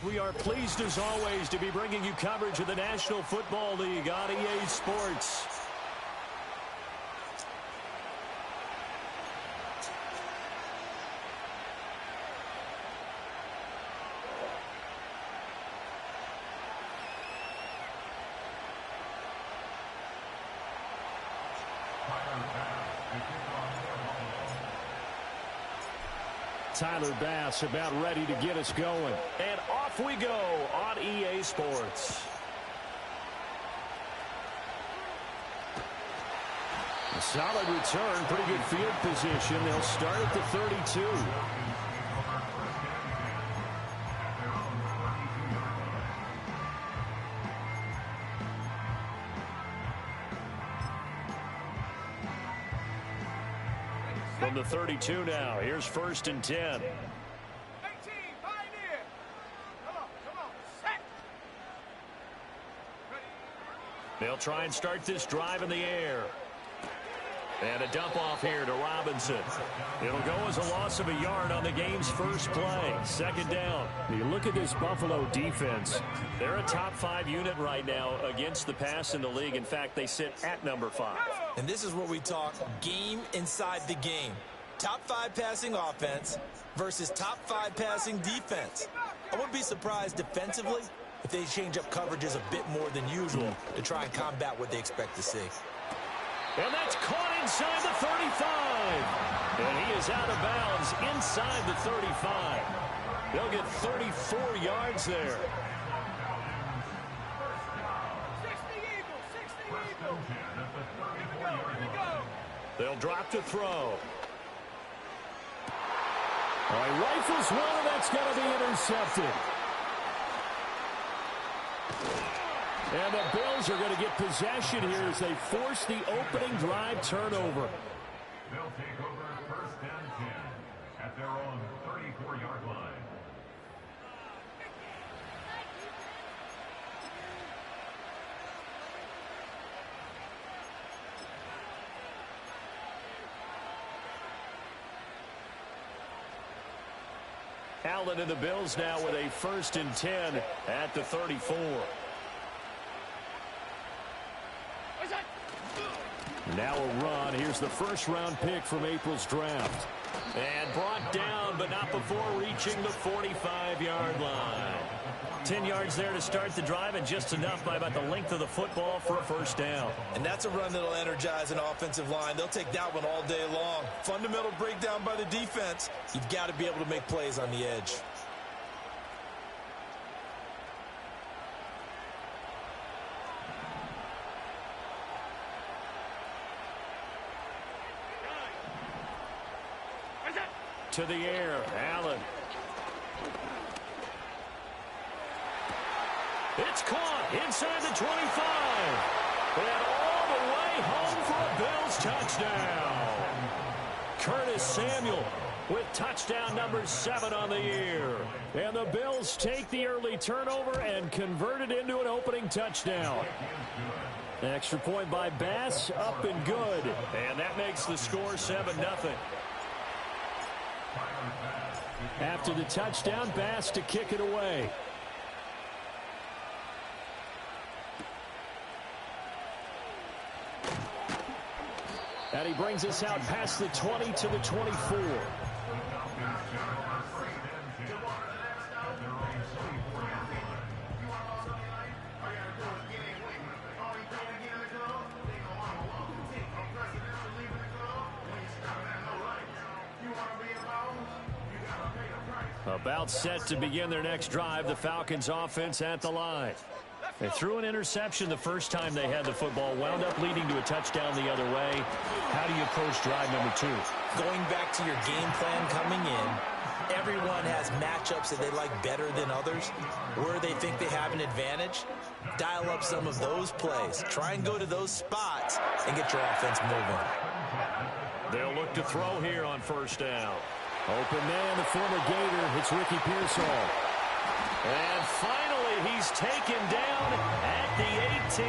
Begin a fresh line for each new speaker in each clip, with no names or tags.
We are pleased as always to be bringing you coverage of the National Football League on EA Sports. Tyler Bass about ready to get us going. And off we go on EA Sports. A solid return, pretty good field position. They'll start at the 32. From the 32 now, here's 1st and 10.
18, pioneer. Come on, set.
They'll try and start this drive in the air. And a dump off here to Robinson. It'll go as a loss of a yard on the game's first play. 2nd down. You look at this Buffalo defense. They're a top 5 unit right now against the pass in the league. In fact, they sit at number 5.
And this is where we talk game inside the game. Top 5 passing offense versus top 5 passing defense. I wouldn't be surprised defensively if they change up coverages a bit more than usual to try and combat what they expect to see.
And that's caught inside the 35. And he is out of bounds inside the 35. They'll get 34 yards there.
60 Eagles. Here we go.
They'll drop to throw. All right, rifles one, and that's going to be intercepted. And the Bills are going to get possession here as they force the opening drive turnover.
They'll take over 1st and 10 at their own 34-yard line.
Allen and the Bills now with a 1st and 10 at the 34. Now a run. Here's the 1st-round pick from April's draft. And brought down, but not before reaching the 45-yard line. 10 yards there to start the drive, and just enough by about the length of the football for a 1st down.
And that's a run that'll energize an offensive line. They'll take that one all day long. Fundamental breakdown by the defense. You've got to be able to make plays on the edge.
To the air, Allen. It's caught inside the 25. And all the way home for a Bills touchdown. Curtis Samuel with touchdown number 7 on the year. And the Bills take the early turnover and convert it into an opening touchdown. Extra point by Bass, up and good. And that makes the score 7-0. After the touchdown, Bass to kick it away. And he brings us out past the 20 to the 24. About set to begin their next drive, the Falcons offense at the line. They threw an interception the first time they had the football, wound up leading to a touchdown the other way. How do you approach drive number 2?
Going back to your game plan coming in, everyone has matchups that they like better than others. Where they think they have an advantage, dial up some of those plays. Try and go to those spots and get your offense moving.
They'll look to throw here on 1st down. Open man, the former Gator. It's Ricky Pearsall. And finally, he's taken down at the 18.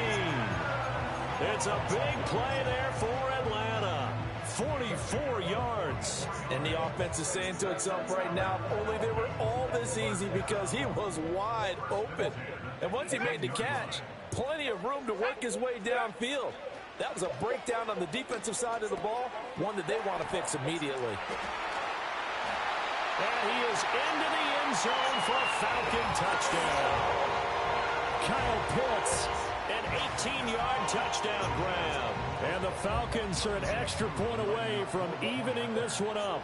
It's a big play there for Atlanta. 44 yards.
And the offense is saying to itself right now, only they were all this easy because he was wide open. And once he made the catch, plenty of room to work his way downfield. That was a breakdown on the defensive side of the ball, one that they want to fix immediately.
And he is into the end zone for a Falcon touchdown. Kyle Pitts, an 18-yard touchdown grab. And the Falcons are an extra point away from evening this one up.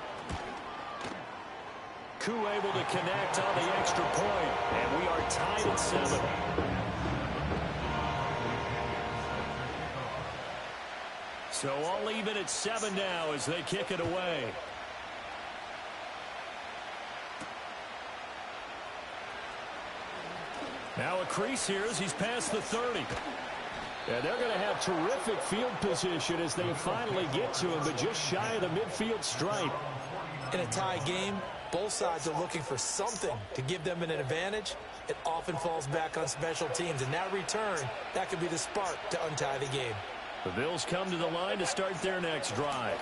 Koo able to connect on the extra point, and we are tied at 7. So all even at 7 now as they kick it away. Now a crease here as he's past the 30. And they're going to have terrific field position as they finally get to him, but just shy of the midfield stripe.
In a tie game, both sides are looking for something to give them an advantage. It often falls back on special teams, and that return, that could be the spark to untie the game.
The Bills come to the line to start their next drive.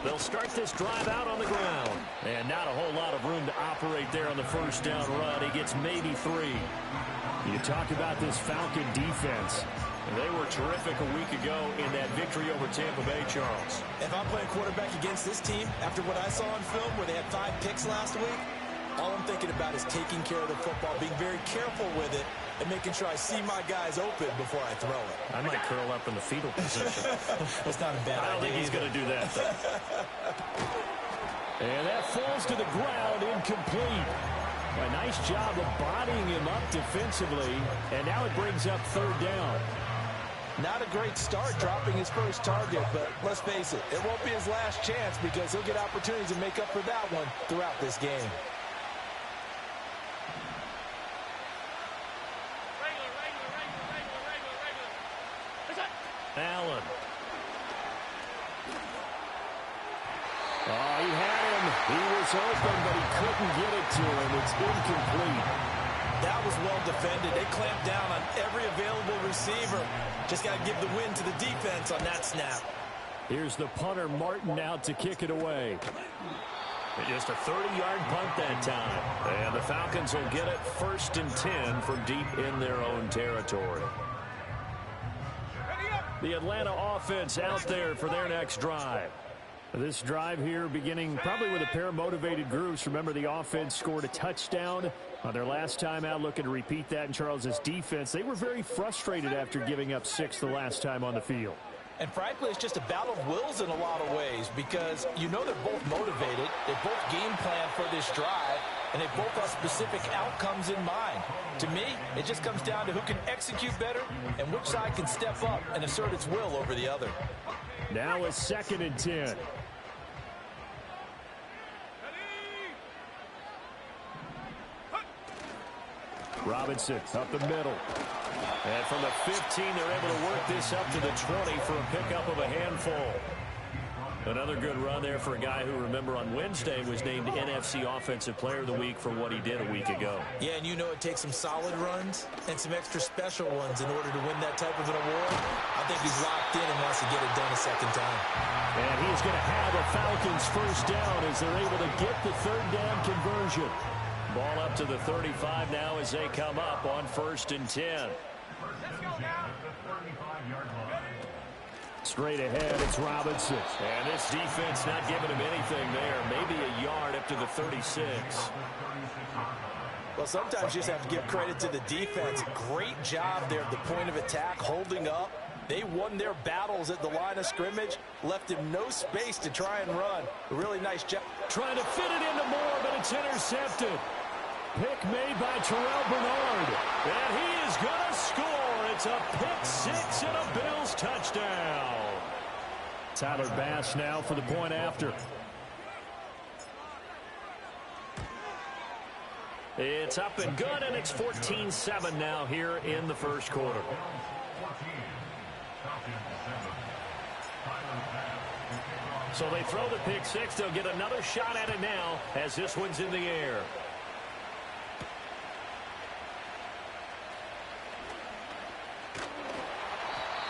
They'll start this drive out on the ground. And not a whole lot of room to operate there on the first down run. He gets maybe 3. You talk about this Falcon defense. They were terrific a week ago in that victory over Tampa Bay, Charles.
If I'm playing quarterback against this team, after what I saw on film where they had 5 picks last week, all I'm thinking about is taking care of the football, being very careful with it, and making sure I see my guys open before I throw it.
I might curl up in the fetal position.
That's not a bad idea.
I don't think he's going to do that, though. And that falls to the ground, incomplete. A nice job of bodying him up defensively, and now it brings up 3rd down.
Not a great start dropping his first target, but let's face it, it won't be his last chance because he'll get opportunities to make up for that one throughout this game.
Allen. Oh, he had him. He was open, but he couldn't get it to him. It's incomplete.
That was well defended. They clamped down on every available receiver. Just got to give the win to the defense on that snap.
Here's the punter, Martin, out to kick it away. Just a 30-yard punt that time. And the Falcons will get it 1st and 10 from deep in their own territory. The Atlanta offense out there for their next drive. This drive here beginning probably with a pair of motivated groups. Remember, the offense scored a touchdown on their last time out, looking to repeat that in Charles's defense. They were very frustrated after giving up 6 the last time on the field.
And frankly, it's just a battle of wills in a lot of ways because you know they're both motivated. They both game plan for this drive, and they both have specific outcomes in mind. To me, it just comes down to who can execute better and which side can step up and assert its will over the other.
Now a 2nd and 10. Robinson up the middle. And from the 15, they're able to work this up to the 20 for a pickup of a handful. Another good run there for a guy who, remember, on Wednesday was named NFC Offensive Player of the Week for what he did a week ago.
Yeah, and you know it takes some solid runs and some extra special ones in order to win that type of an award. I think he's locked in and wants to get it done a second time.
And he's going to have a Falcons 1st down as they're able to get the 3rd down conversion. Ball up to the 35 now as they come up on 1st and 10.
Let's go now.
Straight ahead, it's Robinson. And this defense not giving him anything there. Maybe a yard up to the 36.
Well, sometimes you just have to give credit to the defense. Great job there at the point of attack, holding up. They won their battles at the line of scrimmage, left him no space to try and run. A really nice job.
Trying to fit it into Moore, but it's intercepted. Pick made by Terrell Bernard. And he is going to score. It's a pick 6 and a Bills touchdown. Tyler Bass now for the point after. It's up and good, and it's 14-7 now here in the 1st quarter. So they throw the pick 6. They'll get another shot at it now as this one's in the air.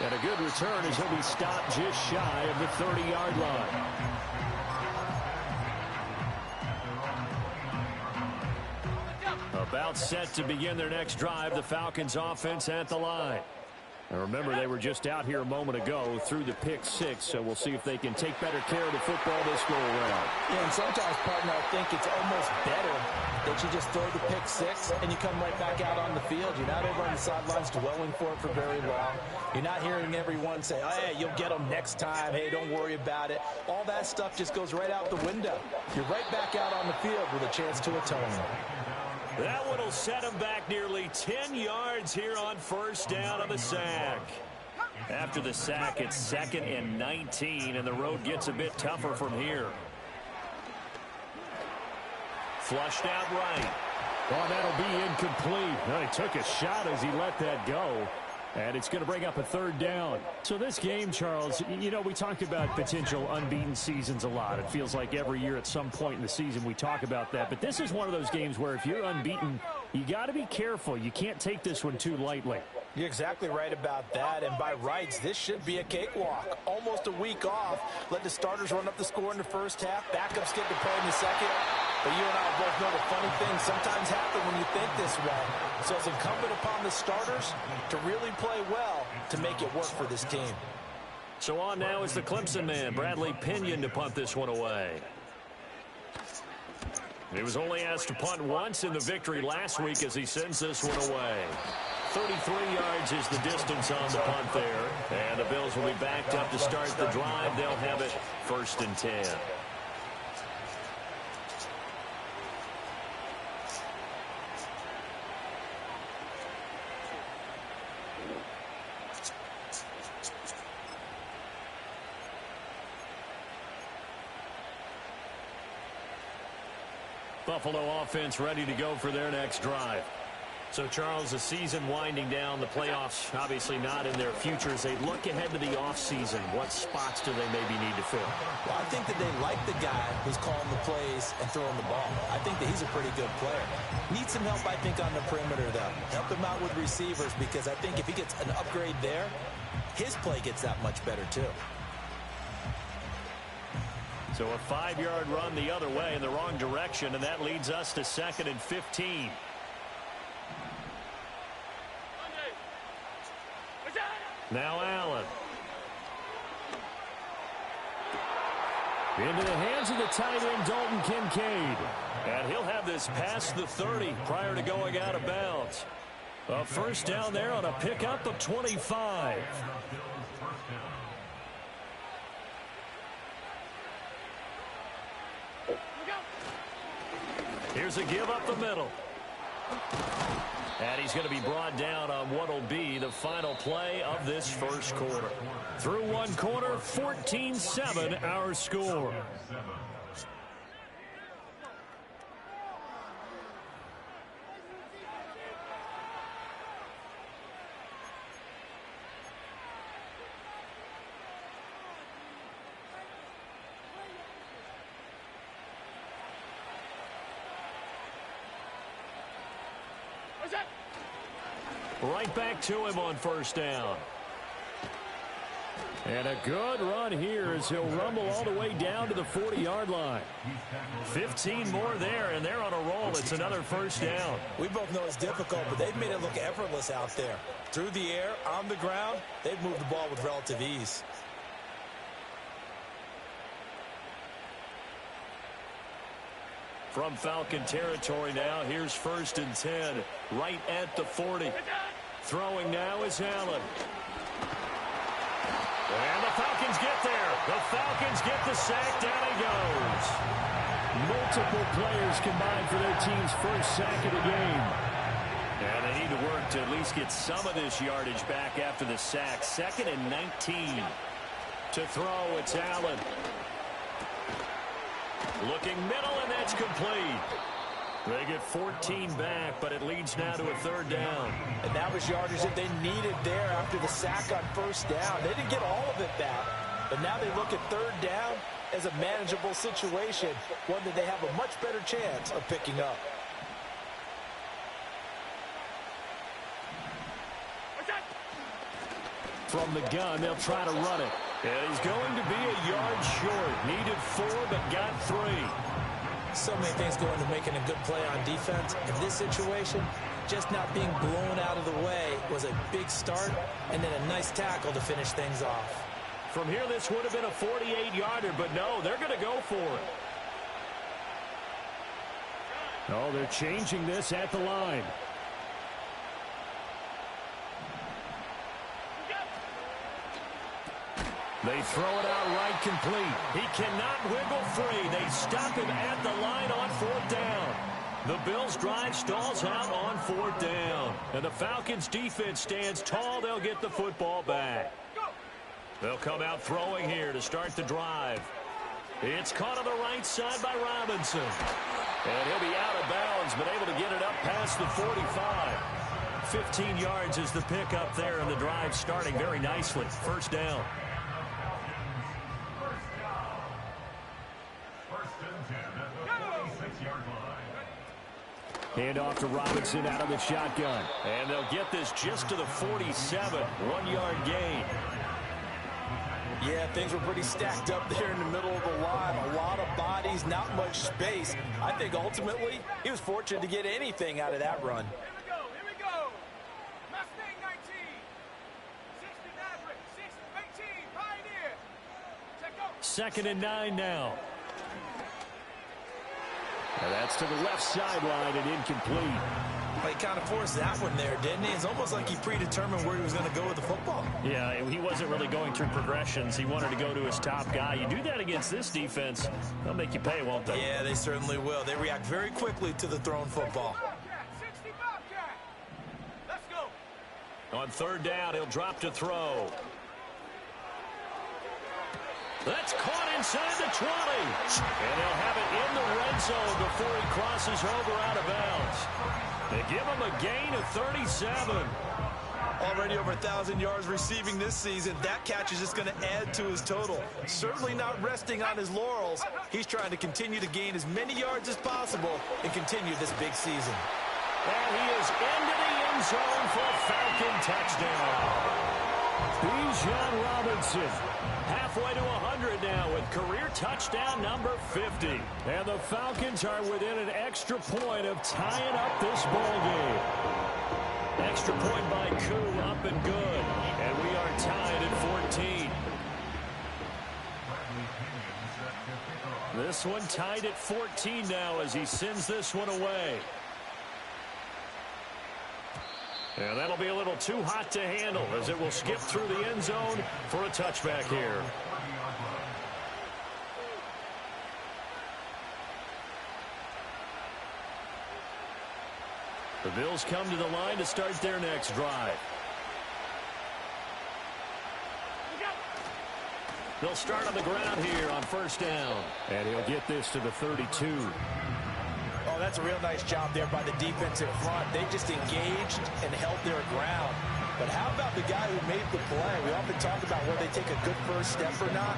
And a good return as he'll be stopped just shy of the 30-yard line. About set to begin their next drive, the Falcons offense at the line. And remember, they were just out here a moment ago through the pick six, so we'll see if they can take better care of the football this go around.
Yeah, and sometimes, partner, I think it's almost better that you just throw the pick six and you come right back out on the field. You're not over on the sidelines dwelling for it for very long. You're not hearing everyone say, oh, hey, you'll get them next time. Hey, don't worry about it. All that stuff just goes right out the window. You're right back out on the field with a chance to atone.
That one will set him back nearly 10 yards here on first down on the sack. After the sack, it's 2nd and 19, and the road gets a bit tougher from here. Flushed out right. Oh, that'll be incomplete. Well, he took a shot as he let that go. And it's going to bring up a 3rd down. So this game, Charles, you know, we talk about potential unbeaten seasons a lot. It feels like every year at some point in the season we talk about that. But this is one of those games where if you're unbeaten, you got to be careful. You can't take this one too lightly.
You're exactly right about that. And by rights, this should be a cakewalk. Almost a week off. Let the starters run up the score in the first half. Backups get to play in the second. But you and I both know the funny things sometimes happen when you think this way. So it's incumbent upon the starters to really play well to make it work for this team.
So on now is the Clemson man, Bradley Pinion, to punt this one away. He was only asked to punt once in the victory last week as he sends this one away. 33 yards is the distance on the punt there. And the Bills will be backed up to start the drive. They'll have it 1st and 10. Buffalo offense ready to go for their next drive. So, Charles, the season winding down, the playoffs obviously not in their futures. They look ahead to the offseason. What spots do they maybe need to fill?
Well, I think that they like the guy who's calling the plays and throwing the ball. I think that he's a pretty good player. Needs some help, I think, on the perimeter, though. Help him out with receivers because I think if he gets an upgrade there, his play gets that much better, too.
So a 5-yard run the other way in the wrong direction, and that leads us to 2nd and 15. Now Allen. Into the hands of the tight end, Dalton Kincaid. And he'll have this past the 30 prior to going out of bounds. A 1st down there on a pickup of 25. Here's a give up the middle. And he's going to be brought down on what will be the final play of this first quarter. Through one quarter, 14-7 our score. Right back to him on 1st down. And a good run here as he'll rumble all the way down to the 40-yard line. 15 more there, and they're on a roll. It's another 1st down.
We both know it's difficult, but they've made it look effortless out there. Through the air, on the ground, they've moved the ball with relative ease.
From Falcon territory now, here's 1st and 10, right at the 40. Throwing now is Allen. And the Falcons get there. The Falcons get the sack. Down he goes. Multiple players combined for their team's 1st sack of the game. And they need to work to at least get some of this yardage back after the sack. 2nd and 19. To throw, it's Allen. Looking middle, and that's complete. They get 14 back, but it leads now to a 3rd down.
And that was yardage that they needed there after the sack on 1st down. They didn't get all of it back, but now they look at 3rd down as a manageable situation, one that they have a much better chance of picking up.
From the gun, they'll try to run it. And he's going to be a yard short. Needed 4, but got 3.
So many things go into making a good play on defense. In this situation, just not being blown out of the way was a big start, and then a nice tackle to finish things off.
From here, this would have been a 48-yarder, but no, they're going to go for it. Oh, they're changing this at the line. They throw it out right complete. He cannot wiggle free. They stop him at the line on 4th down. The Bills' drive stalls out on 4th down. And the Falcons' defense stands tall. They'll get the football back. They'll come out throwing here to start the drive. It's caught on the right side by Robinson. And he'll be out of bounds, but able to get it up past the 45. 15 yards is the pickup there, and the drive starting very nicely. 1st down. Hand off to Robinson out of the shotgun. And they'll get this just to the 47. 1-yard gain.
Yeah, things were pretty stacked up there in the middle of the line. A lot of bodies, not much space. I think ultimately he was fortunate to get anything out of that run.
Here we go. Mustang 19. 60 Maverick. 6 18. Pioneer. Check out.
2nd and 9 now. And that's to the left sideline and incomplete.
He kind of forced that one there, didn't he? It's almost like he predetermined where he was going to go with the football.
Yeah, he wasn't really going through progressions. He wanted to go to his top guy. You do that against this defense, they'll make you pay, won't they?
Yeah, they certainly will. They react very quickly to the thrown football.
60 Bobcat. Let's go.
On 3rd down, he'll drop to throw. That's caught inside the 20. And they'll have it in the red zone before he crosses over out of bounds. They give him a gain of 37.
Already over 1,000 yards receiving this season. That catch is just going to add to his total. Certainly not resting on his laurels. He's trying to continue to gain as many yards as possible and continue this big season.
And he is into the end zone for a Falcon touchdown. Bijan Robinson halfway to 100 now with career touchdown number 50. And the Falcons are within an extra point of tying up this ball game. Extra point by Koo, up and good. And we are tied at 14. This one tied at 14 now as he sends this one away. And that'll be a little too hot to handle as it will skip through the end zone for a touchback here. The Bills come to the line to start their next drive. They'll start on the ground here on 1st down. And he'll get this to the 32.
Oh, that's a real nice job there by the defensive front. They just engaged and held their ground. But how about the guy who made the play? We often talk about whether they take a good first step or not.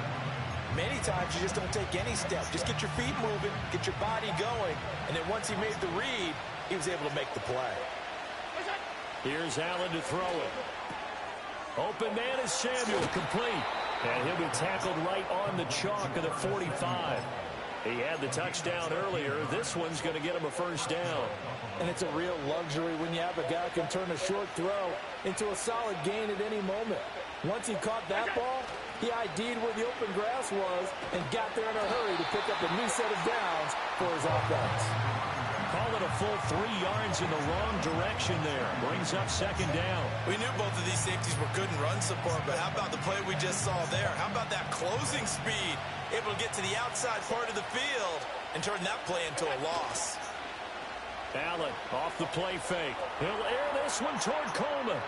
Many times you just don't take any step. Just get your feet moving, get your body going, and then once he made the read, he was able to make the play.
Here's Allen to throw it. Open man is Samuel, complete. And he'll be tackled right on the chalk of the 45. He had the touchdown earlier. This one's going to get him a 1st down.
And it's a real luxury when you have a guy who can turn a short throw into a solid gain at any moment. Once he caught that ball, he ID'd where the open grass was and got there in a hurry to pick up a new set of downs for his offense.
Call it a full 3 yards in the wrong direction there. Brings up 2nd down.
We knew both of these safeties were good in run support, but how about the play we just saw there? How about that closing speed? Able to get to the outside part of the field and turn that play into a loss.
Allen off the play fake. He'll air this one toward Coleman.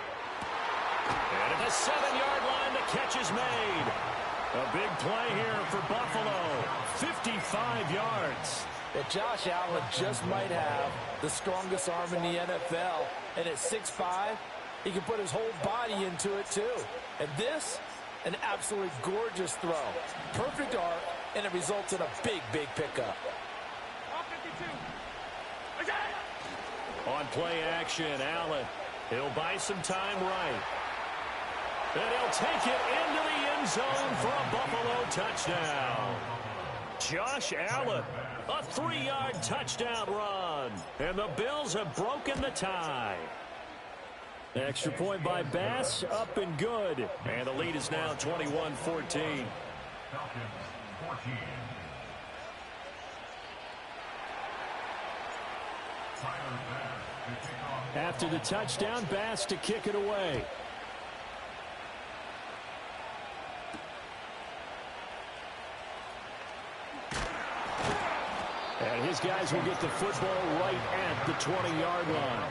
And at the 7-yard line, the catch is made. A big play here for Buffalo. 55 yards.
But Josh Allen just might have the strongest arm in the NFL. And at 6'5", he can put his whole body into it too. And this, an absolutely gorgeous throw. Perfect arc, and it results in a big, big pickup.
On play action, Allen. He'll buy some time right. And he'll take it into the end zone for a Buffalo touchdown. Josh Allen, a 3-yard touchdown run. And the Bills have broken the tie. Extra point by Bass, up and good. And the lead is now 21-14.
Falcons 14.
After the touchdown, Bass to kick it away. And his guys will get the football right at the 20-yard line.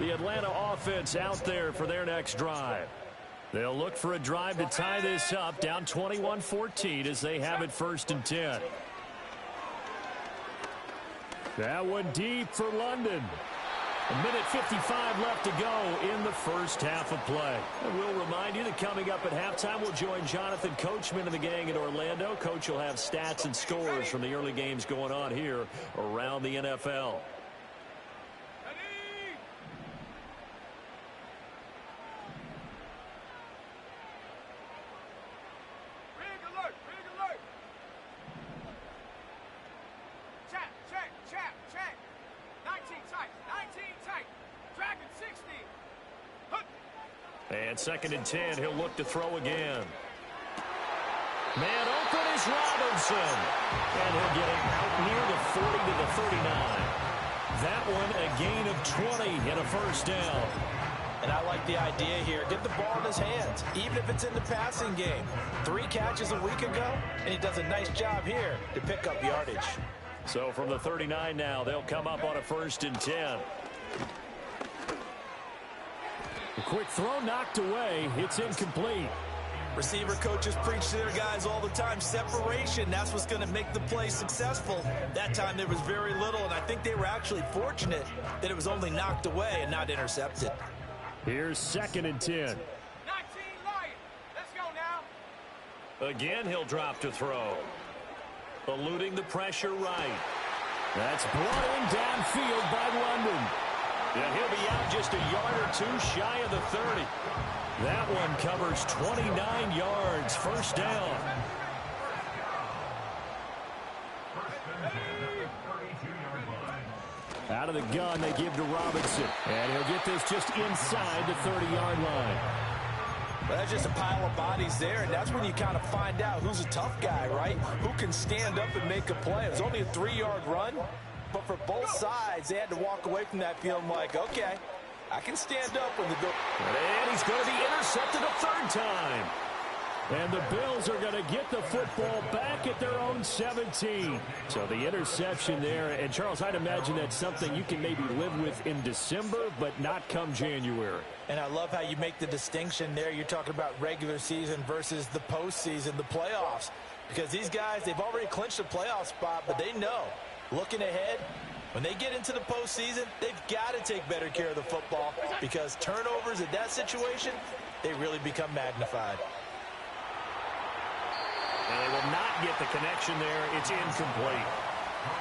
The Atlanta offense out there for their next drive. They'll look for a drive to tie this up, down 21-14 as they have it 1st and 10. That one deep for London. 1:55 left to go in the first half of play. And we'll remind you that coming up at halftime, we'll join Jonathan Coachman and the gang in Orlando. Coach will have stats and scores from the early games going on here around the NFL. And 2nd and 10, he'll look to throw again. Man open is Robinson. And he'll get it out near the 40 to the 39. That one a gain of 20 and a 1st down.
And I like the idea here. Get the ball in his hands, even if it's in the passing game. 3 catches a week ago, and he does a nice job here to pick up yardage.
So from the 39 now, they'll come up on a 1st and 10. A quick throw knocked away. It's incomplete.
Receiver coaches preach to their guys all the time. Separation, that's what's going to make the play successful. That time there was very little, and I think they were actually fortunate that it was only knocked away and not intercepted.
Here's 2nd and 10.
19 Lions. Let's go now.
Again, he'll drop to throw. Eluding the pressure right. That's brought in downfield by London. And he'll be out just a yard or 2 shy of the 30. That one covers 29 yards. 1st down. Out of the gun, they give to Robinson. And he'll get this just inside the 30-yard line.
Well, that's just a pile of bodies there, and that's when you kind of find out who's a tough guy, right? Who can stand up and make a play. It was only a 3-yard run. But for both sides, they had to walk away from that feeling like, okay, I can stand up when the door.
And he's going to be intercepted a 3rd time. And the Bills are going to get the football back at their own 17. So the interception there. And, Charles, I'd imagine that's something you can maybe live with in December, but not come January.
And I love how you make the distinction there. You're talking about regular season versus the postseason, the playoffs. Because these guys, they've already clinched a playoff spot, but they know. Looking ahead, when they get into the postseason, they've got to take better care of the football because turnovers in that situation, they really become magnified.
And they will not get the connection there. It's incomplete.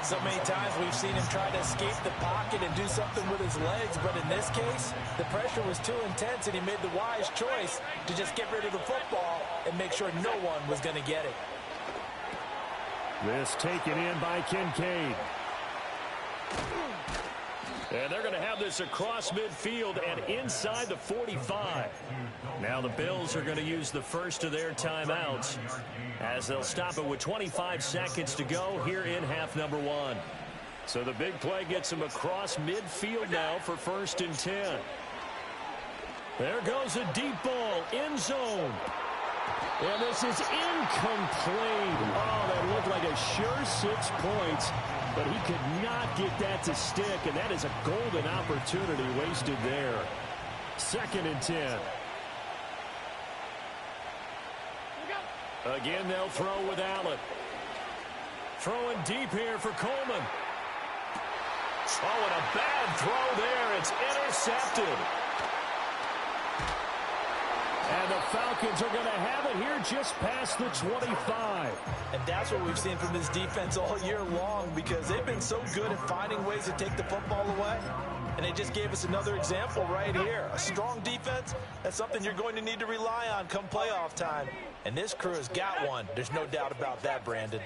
So many times we've seen him try to escape the pocket and do something with his legs, but in this case, the pressure was too intense and he made the wise choice to just get rid of the football and make sure no one was going to get it.
This taken in by Kincaid. And they're going to have this across midfield and inside the 45. Now the Bills are going to use the first of their timeouts as they'll stop it with 25 seconds to go here in half number 1. So the big play gets them across midfield now for 1st and 10. There goes a deep ball, end zone. And this is incomplete. Oh, that looked like a sure 6 points, but he could not get that to stick, and that is a golden opportunity wasted there. 2nd and 10. Again, they'll throw with Allen. Throwing deep here for Coleman. Oh, and a bad throw there. It's intercepted. And And the Falcons are going to have it here just past the 25.
And that's what we've seen from this defense all year long, because they've been so good at finding ways to take the football away. And they just gave us another example right here. A strong defense, that's something you're going to need to rely on come playoff time. And this crew has got one. There's no doubt about that, Brandon.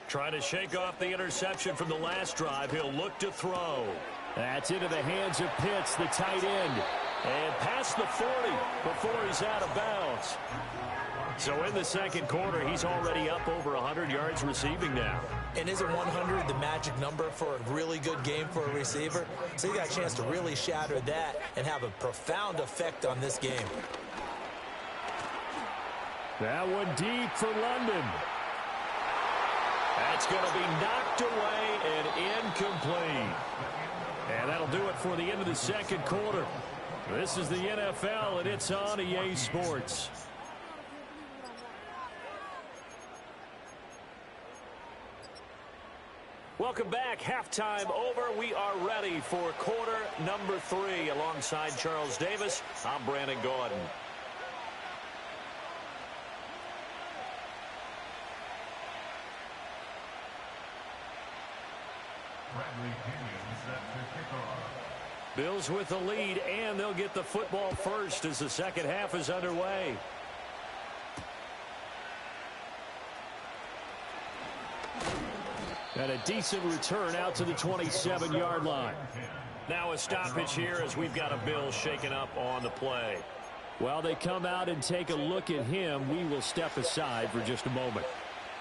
Trying to shake off the interception from the last drive. He'll look to throw. That's into the hands of Pitts, the tight end. And past the 40 before he's out of bounds. So in the second quarter, he's already up over 100 yards receiving now.
And isn't 100 the magic number for a really good game for a receiver? So you got a chance to really shatter that and have a profound effect on this game.
That one deep for London. That's going to be knocked away and incomplete. And that'll do it for the end of the second quarter. This is the NFL, and it's on EA Sports. Welcome back. Halftime over. We are ready for quarter number 3. Alongside Charles Davis, I'm Brandon Gordon. Bills with the lead, and they'll get the football first as the second half is underway. And a decent return out to the 27-yard line. Now a stoppage here as we've got a Bills shaken up on the play. While they come out and take a look at him, we will step aside for just a moment.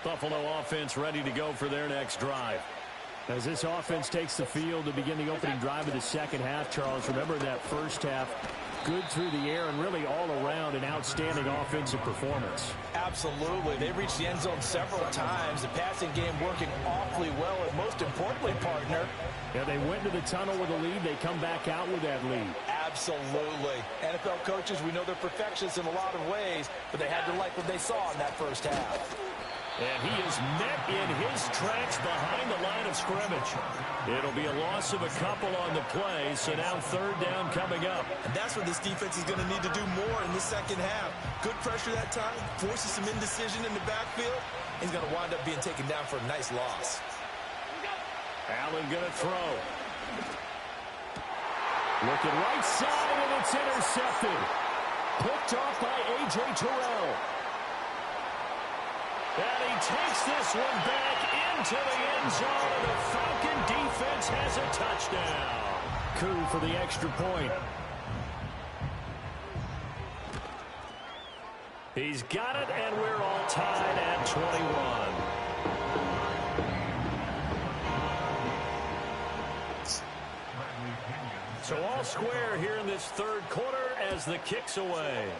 Buffalo offense ready to go for their next drive. As this offense takes the field to begin the opening drive of the second half, Charles, remember that first half, good through the air and really all around an outstanding offensive performance.
Absolutely. They reached the end zone several times. The passing game working awfully well, and most importantly, partner.
Yeah, they went to the tunnel with a lead. They come back out with that lead.
Absolutely. NFL coaches, we know they're perfectionists in a lot of ways, but they had to like what they saw in that first half.
And he is met in his tracks behind the line of scrimmage. It'll be a loss of a couple on the play, so now third down coming up.
And that's what this defense is going to need to do more in the second half. Good pressure that time, forces some indecision in the backfield. He's going to wind up being taken down for a nice loss.
Allen going to throw. Looking right side, and it's intercepted. Picked off by A.J. Terrell. And he takes this one back into the end zone, and the Falcon defense has a touchdown. Coup for the extra point. He's got it, and we're all tied at 21. So all square here in this third quarter as the kick's away.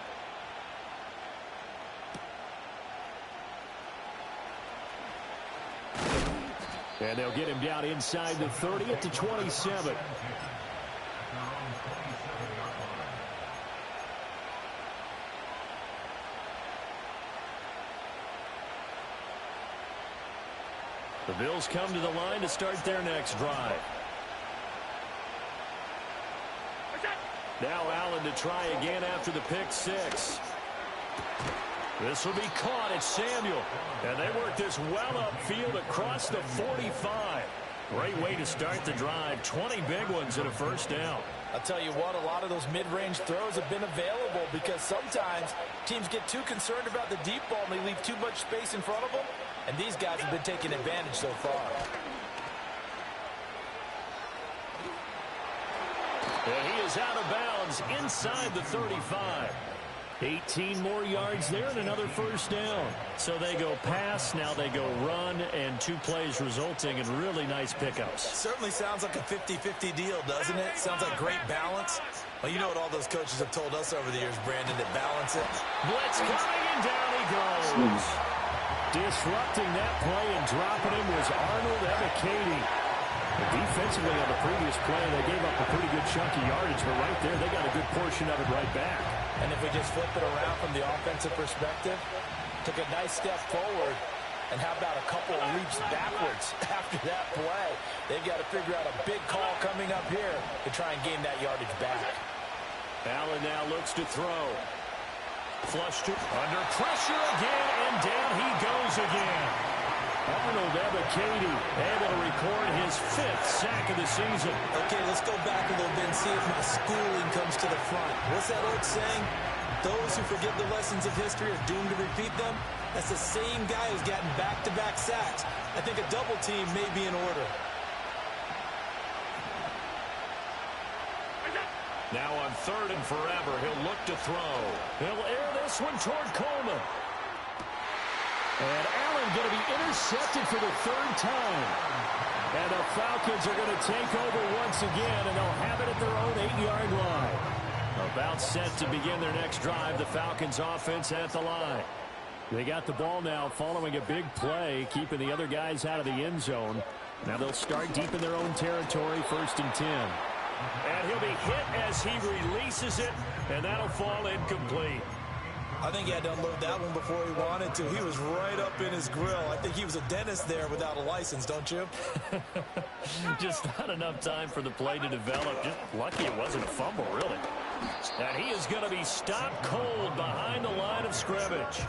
And they'll get him down inside the 30 at the 27. The Bills come to the line to start their next drive. Now Allen to try again after the pick six. This will be caught at Samuel. And they work this well upfield across the 45. Great way to start the drive. 20 big ones and a first down.
I'll tell you what, a lot of those mid-range throws have been available because sometimes teams get too concerned about the deep ball and they leave too much space in front of them. And these guys have been taking advantage so far.
And he is out of bounds inside the 35. 18 more yards there and another first down. So they go pass, now they go run, and 2 plays resulting in really nice pickups.
Certainly sounds like a 50-50 deal, doesn't it? Sounds like great balance. Well, you know what all those coaches have told us over the years, Brandon, to balance it.
Blitz coming, and down he goes. Disrupting that play and dropping him was Arnold Ebiketie. Defensively on the previous play, they gave up a pretty good chunk of yardage, but right there, they got a good portion of it right back.
And if we just flip it around from the offensive perspective, took a nice step forward, and how about a couple of leaps backwards after that play? They've got to figure out a big call coming up here to try and gain that yardage back.
Allen now looks to throw. Flushed it under pressure again, and down he goes again. Arnold Ebiketie able to record his 5th sack of the season.
Okay, let's go back a little bit and see if my schooling comes to the front. What's that old saying? Those who forget the lessons of history are doomed to repeat them. That's the same guy who's gotten back-to-back sacks. I think a double team may be in order.
Now on 3rd and forever, he'll look to throw. He'll air this one toward Coleman. And Allen going to be intercepted for the 3rd time. And the Falcons are going to take over once again, and they'll have it at their own 8-yard line. About set to begin their next drive, the Falcons offense at the line. They got the ball now following a big play, keeping the other guys out of the end zone. Now they'll start deep in their own territory, 1st and 10. And he'll be hit as he releases it, and that'll fall incomplete.
I think he had to unload that one before he wanted to. He was right up in his grill. I think he was a dentist there without a license, don't you?
Just not enough time for the play to develop. Just lucky it wasn't a fumble, really. And he is going to be stopped cold behind the line of scrimmage.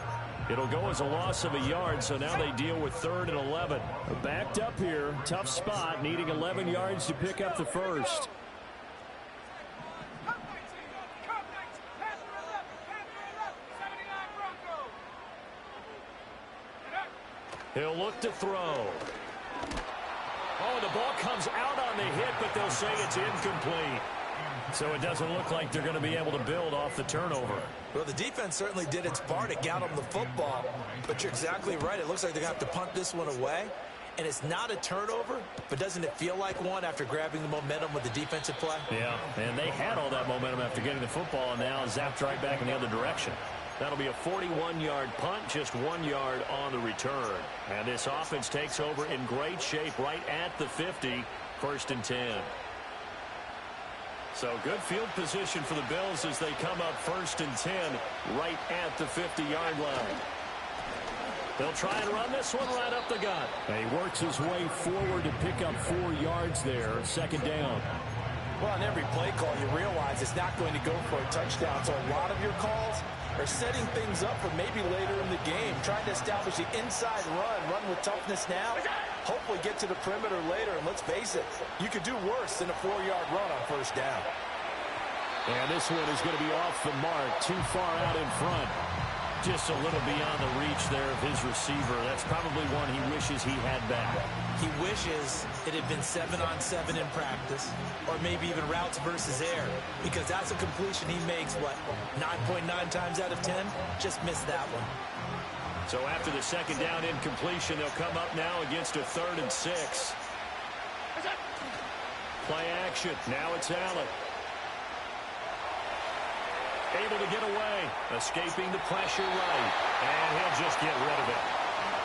It'll go as a loss of a yard, so now they deal with 3rd and 11. Backed up here, tough spot, needing 11 yards to pick up the first. He'll look to throw. Oh, the ball comes out on the hit, but they'll say it's incomplete. So it doesn't look like they're going to be able to build off the turnover.
Well, the defense certainly did its part. It got them the football. But you're exactly right. It looks like they're going to have to punt this one away. And it's not a turnover, but doesn't it feel like one after grabbing the momentum with the defensive play?
Yeah, and they had all that momentum after getting the football, and now zapped right back in the other direction. That'll be a 41-yard punt, just 1 yard on the return. And this offense takes over in great shape right at the 50, 1st and 10. So good field position for the Bills as they come up 1st and 10 right at the 50-yard line. They'll try and run this one right up the gut. And he works his way forward to pick up 4 yards there, 2nd down.
Well, on every play call, you realize it's not going to go for a touchdown. So a lot of your calls are setting things up for maybe later in the game, trying to establish the inside run with toughness now, hopefully get to the perimeter later. And let's face it, you could do worse than a 4-yard run on 1st down.
And this one is going to be off the mark, too far out in front. Just a little beyond the reach there of his receiver. That's probably one he wishes he had back.
He wishes it had been 7-on-7 in practice, or maybe even routes versus air, because that's a completion he makes, what, 9.9 times out of 10? Just missed that one.
So after the 2nd down incompletion, they'll come up now against a 3rd and 6. Play action. Now it's Allen. Able to get away, escaping the pressure right, and he'll just get rid of it.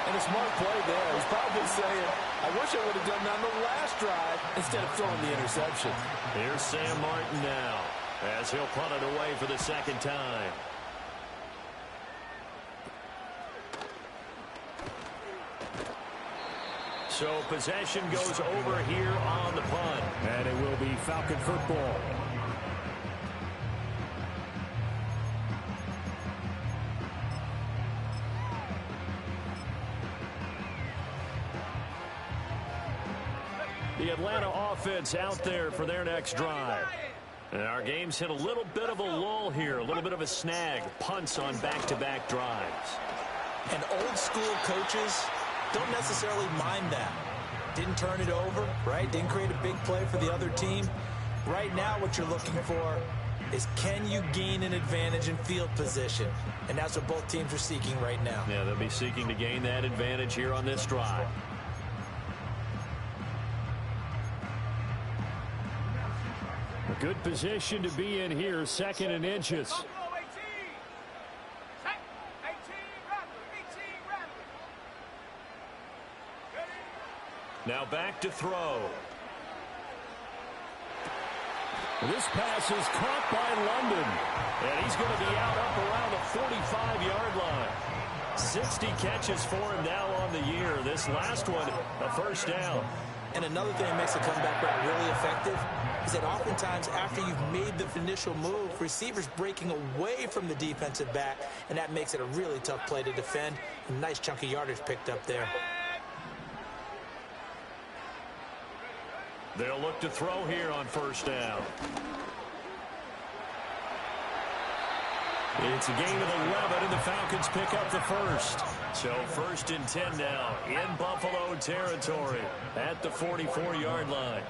And a smart play there. He's probably saying, I wish I would have done that on the last drive instead of throwing the interception.
Here's Sam Martin now, as he'll punt it away for the 2nd time. So possession goes over here on the punt, and it will be Falcon football. The Atlanta offense out there for their next drive. And our game's hit a little bit of a lull here, a little bit of a snag. Punts on back-to-back drives.
And old school coaches don't necessarily mind that. Didn't turn it over, right? Didn't create a big play for the other team. Right now what you're looking for is, can you gain an advantage in field position? And that's what both teams are seeking right now.
Yeah, they'll be seeking to gain that advantage here on this drive. A good position to be in here, 2nd and inches. Now back to throw. This pass is caught by London. And he's going to be out up around the 45-yard line. 60 catches for him now on the year. This last one, a 1st down.
And another thing that makes a comeback route really effective is that oftentimes after you've made the initial move, receivers breaking away from the defensive back, and that makes it a really tough play to defend. A nice chunk of yardage picked up there.
They'll look to throw here on first down. It's a gain of 11, and the Falcons pick up the first. So 1st and 10 now in Buffalo territory at the 44-yard line.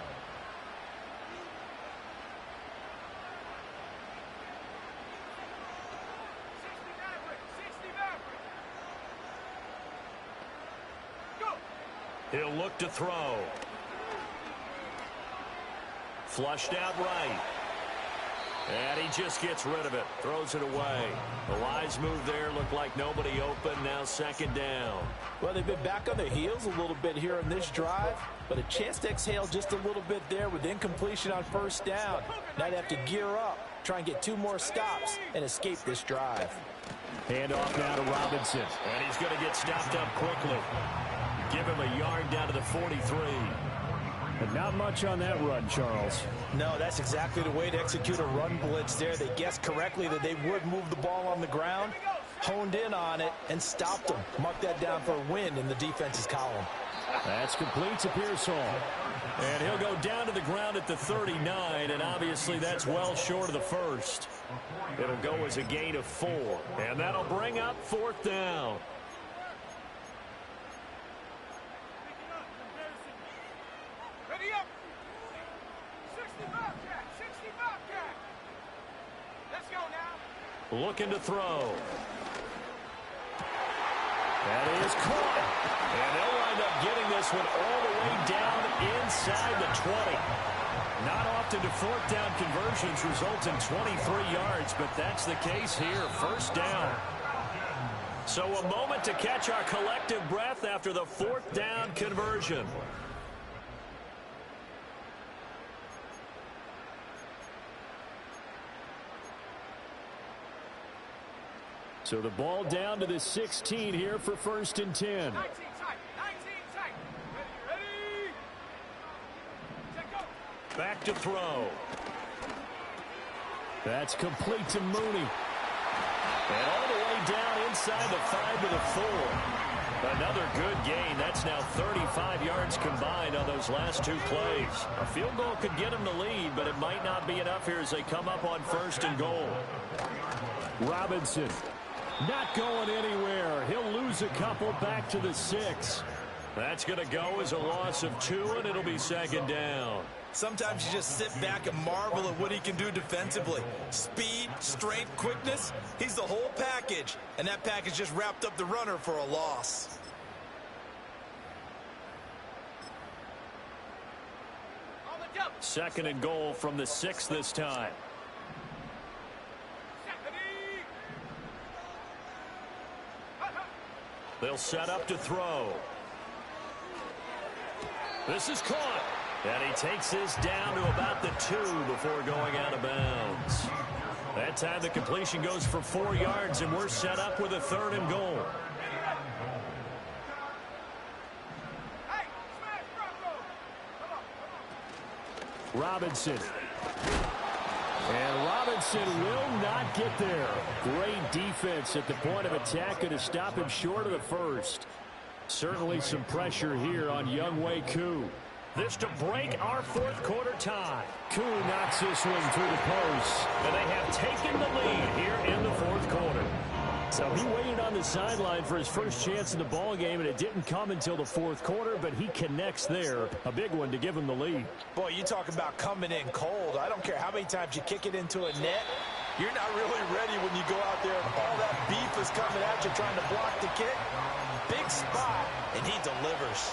He'll look to throw. Flushed out right. And he just gets rid of it. Throws it away. The wise move there. Looked like nobody open. Now 2nd down.
Well, they've been back on their heels a little bit here on this drive, but a chance to exhale just a little bit there with incompletion on first down. Now they have to gear up, try and get 2 more stops, and escape this drive.
Hand off now to Robinson. And he's going to get stopped up quickly. Give him a yard down to the 43.
But not much on that run, Charles.
No, that's exactly the way to execute a run blitz there. They guessed correctly that they would move the ball on the ground, honed in on it, and stopped them. Mark that down for a win in the defense's column.
That's complete to Pearsall.
And he'll go down to the ground at the 39, and obviously that's well short of the first. It'll go as a gain of 4, and that'll bring up 4th down.
Ready up. 60 Bobcat. 60 Bobcat. Let's go now.
Looking to throw. That is caught. And they'll wind up getting this one all the way down inside the 20. Not often do 4th down conversions result in 23 yards, but that's the case here. 1st down. So a moment to catch our collective breath after the 4th down conversion.
So the ball down to the 16 here for 1st and 10.
19 tight. 19 tight. Ready. Check go.
Back to throw.
That's complete to Mooney.
And all the way down inside the 5 to the 4. Another good gain. That's now 35 yards combined on those last 2 plays. A field goal could get them the lead, but it might not be enough here as they come up on 1st and goal.
Robinson not going anywhere. He'll lose a couple back to the 6.
That's going to go as a loss of 2, and it'll be 2nd down.
Sometimes you just sit back and marvel at what he can do defensively. Speed, strength, quickness, he's the whole package. And that package just wrapped up the runner for a loss.
On the jump.
2nd and goal from the 6 this time. They'll set up to throw. This is caught. And he takes this down to about the 2 before going out of bounds. That time the completion goes for 4 yards, and we're set up with a 3rd and goal.
Hey, smash Bronco. Come on.
Robinson. And Robinson will not get there. Great defense at the point of attack, going to stop him short of the 1st. Certainly some pressure here on Younghoe Koo.
This to break our 4th quarter tie.
Koo knocks this one through the post.
And they have taken the lead here in the 4th quarter.
So he waited on the sideline for his first chance in the ball game, and it didn't come until the 4th quarter, but he connects there. A big one to give him the lead.
Boy, you talk about coming in cold. I don't care how many times you kick it into a net. You're not really ready when you go out there and all that beef is coming at you trying to block the kick. Big spot, and he delivers.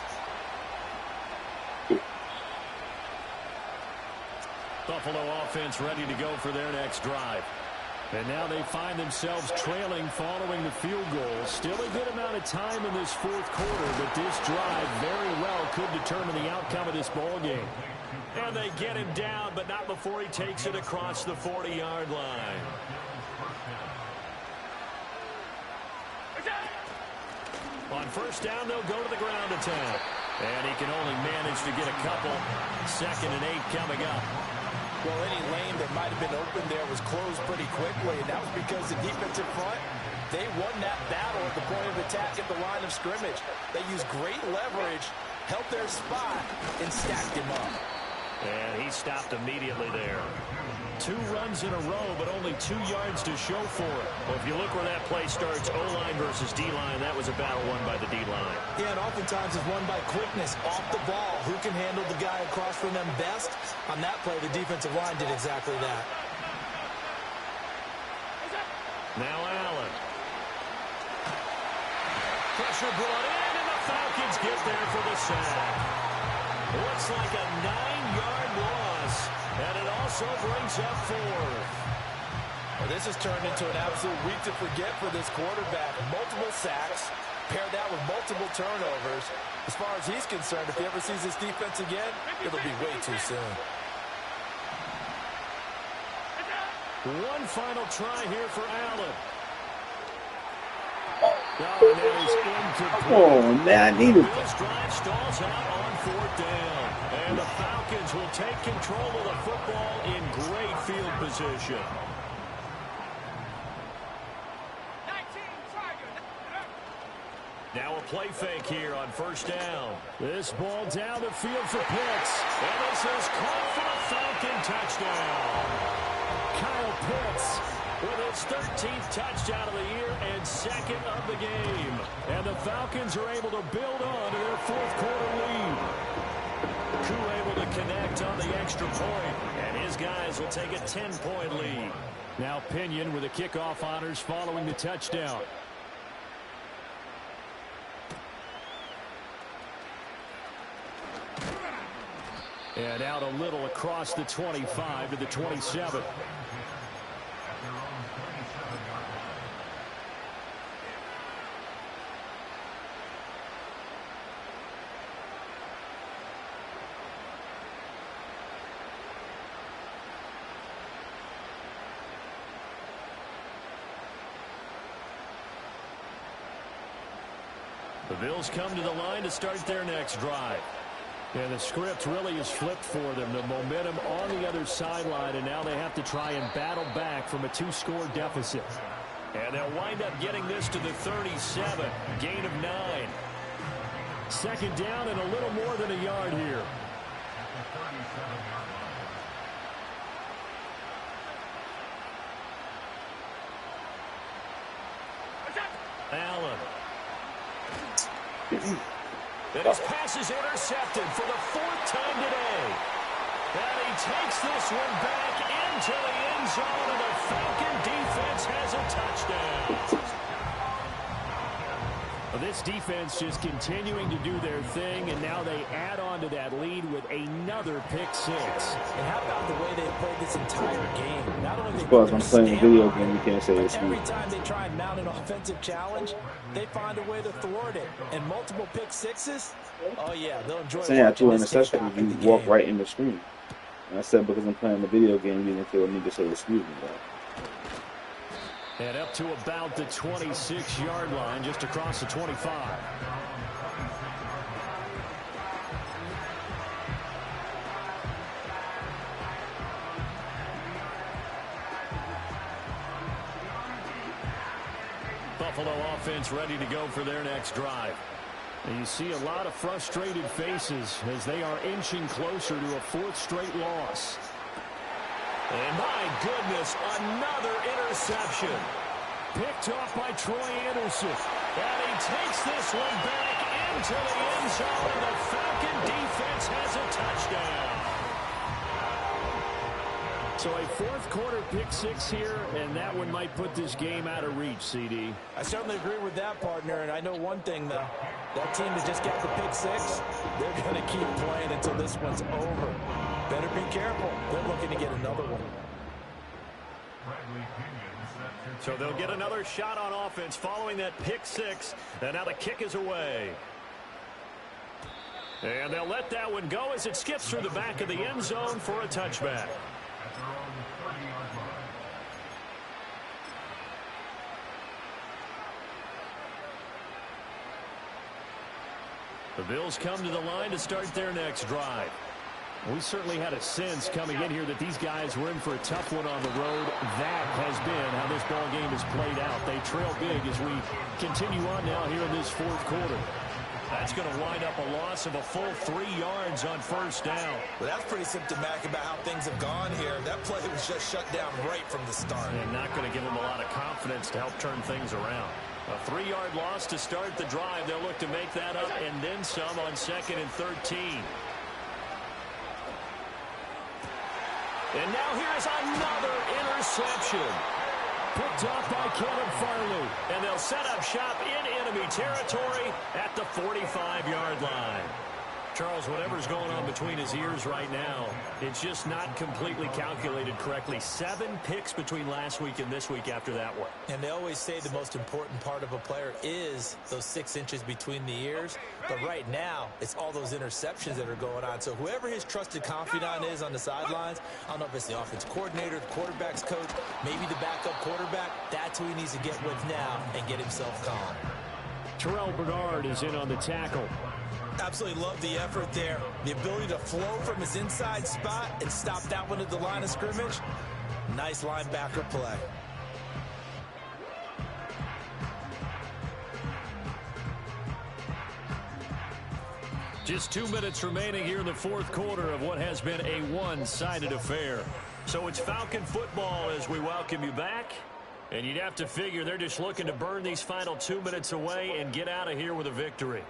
Buffalo offense ready to go for their next drive.
And now they find themselves trailing following the field goal. Still a good amount of time in this 4th quarter, but this drive very well could determine the outcome of this ball game.
And they get him down, but not before he takes it across the 40-yard line. On 1st down, they'll go to the ground attack.
And he can only manage to get a couple. 2nd and 8 coming up.
Well, any lane that might have been open there was closed pretty quickly, and that was because the defensive front, they won that battle at the point of attack at the line of scrimmage. They used great leverage, held their spot, and stacked him up.
And he stopped immediately there. 2 runs in a row, but only 2 yards to show for it. Well, if you look where that play starts, O-line versus D-line, that was a battle won by the D-line.
Yeah, and oftentimes it's won by quickness off the ball. Who can handle the guy across from them best? On that play, the defensive line did exactly that.
Now Allen. Pressure brought in, and the Falcons get there for the sack. Looks like a 9-yard loss, and it also brings up 4th.
Well, this has turned into an absolute week to forget for this quarterback. Multiple sacks, pair that with multiple turnovers. As far as he's concerned, if he ever sees this defense again, it'll be way too soon.
One final try here for Allen.
Oh, man, I needed
Bill's drive stalls out on 4th down. And the Falcons will take control of the football in great field position.
19, Tiger.
Now a play fake here on 1st down. This ball down the field for Pitts. And this is caught for a Falcon touchdown. Kyle Pitts with his 13th touchdown of the year and 2nd of the game. And the Falcons are able to build on to their 4th quarter lead. Koo able to connect on the extra point, and his guys will take a 10-point lead. Now Pinion with the kickoff honors following the touchdown. And out a little across the 25 to the 27. The Bills come to the line to start their next drive. And the script really is flipped for them. The momentum on the other sideline, and now they have to try and battle back from a 2-score deficit. And they'll wind up getting this to the 37. Gain of 9. 2nd down and a little more than a yard here. Allen. And his pass is intercepted for the 4th time today. And he takes this one back into the end zone, and the Falcon defense has a touchdown. Well, this defense just continuing to do their thing, and now they add on to that lead with another pick 6.
And how about the way they played this entire game? Not only
Because I'm playing a video game, you can't say it's
every time they try and mount an offensive challenge, they find a way to thwart it. And multiple pick 6s, oh yeah, they'll enjoy it.
Saying I threw an interception, you walk right in the screen. And I said because I'm playing the video game, you didn't feel a need to say excuse me.
And up to about the 26-yard line, just across the 25. Buffalo offense ready to go for their next drive. And you see a lot of frustrated faces as they are inching closer to a 4th straight loss. And my goodness, another interception. Picked off by Troy Anderson. And he takes this one back into the end zone, and the Falcon defense has a touchdown. So a 4th quarter pick 6 here, and that one might put this game out of reach, CD.
I certainly agree with that, partner. And I know one thing, though. That team that just got the pick 6, they're going to keep playing until this one's over. Better be careful. They're looking to get another one.
So they'll get another shot on offense following that pick 6. And now the kick is away. And they'll let that one go as it skips through the back of the end zone for a touchback. The Bills come to the line to start their next drive. We certainly had a sense coming in here that these guys were in for a tough one on the road. That has been how this ball game has played out. They trail big as we continue on now here in this fourth quarter. That's going to wind up a loss of a full 3 yards on first down.
Well, that's pretty symptomatic about how things have gone here. That play was just shut down right from the start.
And not going to give them a lot of confidence to help turn things around. A 3-yard loss to start the drive. They'll look to make that up and then some on 2nd and 13. And now here's another interception. Picked off by Caleb Farley. And they'll set up shop in enemy territory at the 45-yard line. Charles, whatever's going on between his ears right now, it's just not completely calculated correctly. 7 picks between last week and this week after that one.
And they always say the most important part of a player is those 6 inches between the ears. But right now, it's all those interceptions that are going on. So whoever his trusted confidant is on the sidelines, I don't know if it's the offense coordinator, the quarterback's coach, maybe the backup quarterback, that's who he needs to get with now and get himself calm.
Terrell Bernard is in on the tackle.
Absolutely love the effort there. The ability to flow from his inside spot and stop that one at the line of scrimmage. Nice linebacker play.
Just 2 minutes remaining here in the fourth quarter of what has been a one-sided affair. So it's Falcon football as we welcome you back. And you'd have to figure they're just looking to burn these final 2 minutes away and get out of here with a victory.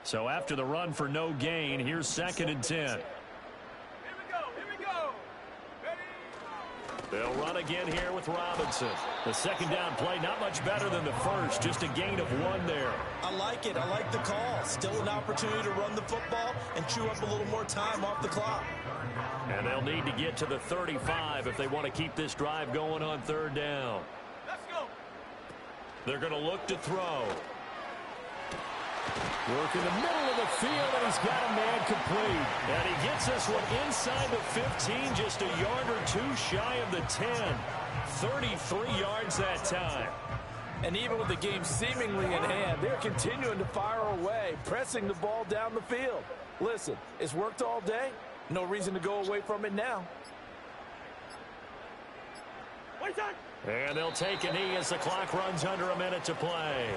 So after the run for no gain, here's 2nd and 10.
Here we go. Ready?
They'll run again here with Robinson. The second down play, not much better than the first, just a gain of 1 there.
I like it. I like the call. Still an opportunity to run the football and chew up a little more time off the clock.
And they'll need to get to the 35 if they want to keep this drive going on 3rd down.
Let's go.
They're going to look to throw. Work in the middle of the field, and he's got a man complete. And he gets this one inside the 15, just a yard or 2 shy of the 10. 33 yards that time.
And even with the game seemingly in hand, they're continuing to fire away, pressing the ball down the field. Listen, it's worked all day. No reason to go away from it now.
And they'll take a knee as the clock runs under a minute to play.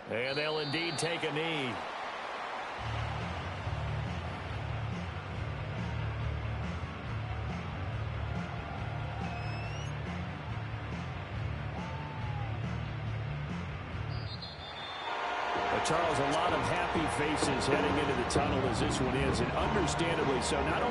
And they'll indeed take a knee. Charles, a lot of happy faces heading into the tunnel as this one is, and understandably so. Not only